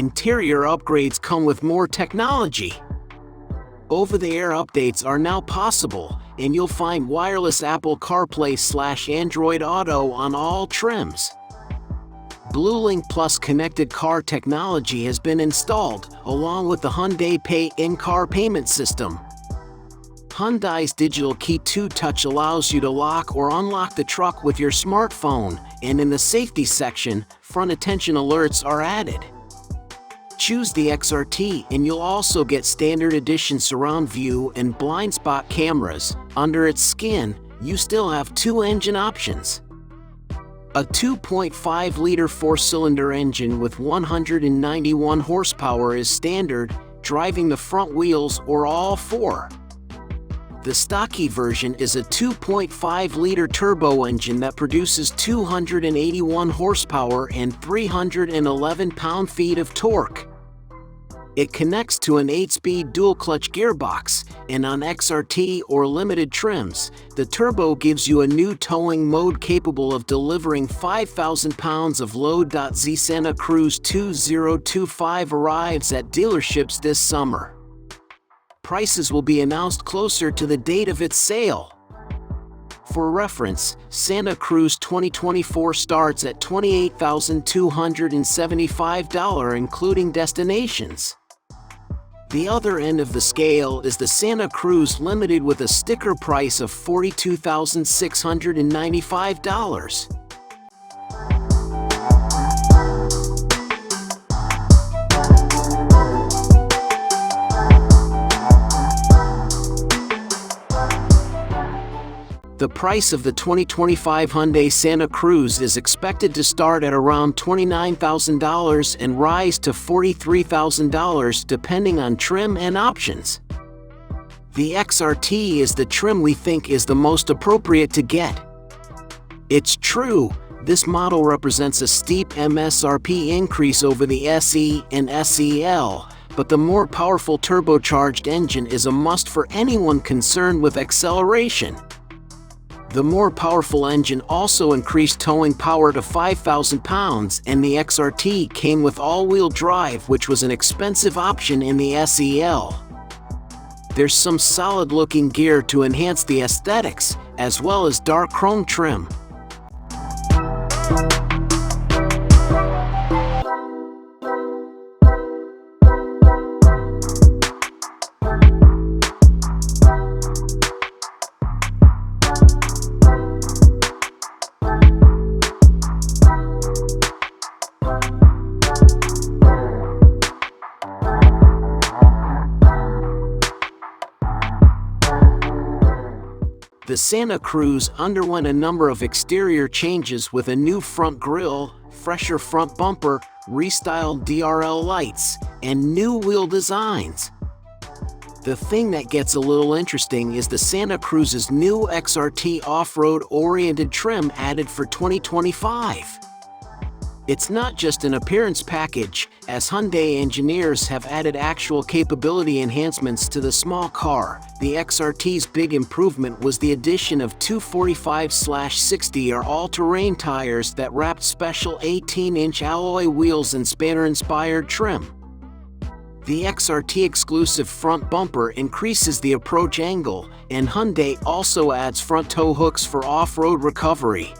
interior upgrades come with more technology. Over-the-air updates are now possible, and you'll find wireless Apple CarPlay/Android Auto on all trims. Bluelink Plus connected car technology has been installed, along with the Hyundai Pay in-car payment system. Hyundai's Digital Key 2 Touch allows you to lock or unlock the truck with your smartphone, and in the safety section, front attention alerts are added. Choose the XRT and you'll also get standard edition surround view and blind spot cameras. Under its skin, you still have two engine options. A 2.5-liter four-cylinder engine with 191 horsepower is standard, driving the front wheels or all four. The stocky version is a 2.5-liter turbo engine that produces 281 horsepower and 311 pound-feet of torque. It connects to an 8-speed dual-clutch gearbox, and on XRT or limited trims, the turbo gives you a new towing mode capable of delivering 5,000 pounds of load.zThe. Santa Cruz 2025 arrives at dealerships this summer. Prices will be announced closer to the date of its sale. For reference, Santa Cruz 2024 starts at $28,275 including destinations. The other end of the scale is the Santa Cruz Limited with a sticker price of $42,695. The price of the 2025 Hyundai Santa Cruz is expected to start at around $29,000 and rise to $43,000 depending on trim and options. The XRT is the trim we think is the most appropriate to get. It's true, this model represents a steep MSRP increase over the SE and SEL, but the more powerful turbocharged engine is a must for anyone concerned with acceleration. The more powerful engine also increased towing power to 5,000 pounds, and the XRT came with all-wheel drive, which was an expensive option in the SEL. There's some solid-looking gear to enhance the aesthetics, as well as dark chrome trim. The Santa Cruz underwent a number of exterior changes with a new front grille, fresher front bumper, restyled DRL lights, and new wheel designs. The thing that gets a little interesting is the Santa Cruz's new XRT off-road oriented trim added for 2025. It's not just an appearance package, as Hyundai engineers have added actual capability enhancements to the small car. The XRT's big improvement was the addition of 245/60 all-terrain tires that wrapped special 18-inch alloy wheels and spanner-inspired trim. The XRT exclusive front bumper increases the approach angle, and Hyundai also adds front tow hooks for off-road recovery.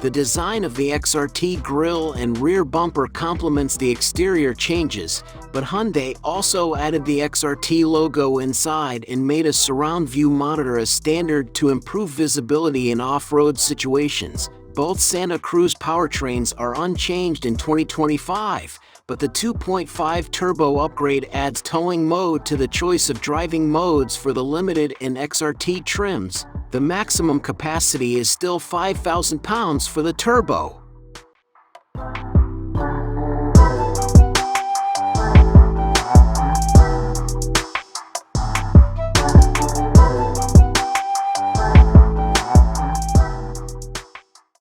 The design of the XRT grille and rear bumper complements the exterior changes, but Hyundai also added the XRT logo inside and made a surround view monitor a standard to improve visibility in off-road situations. Both Santa Cruz powertrains are unchanged in 2025, but the 2.5 turbo upgrade adds towing mode to the choice of driving modes for the Limited and XRT trims. The maximum capacity is still 5,000 pounds for the turbo.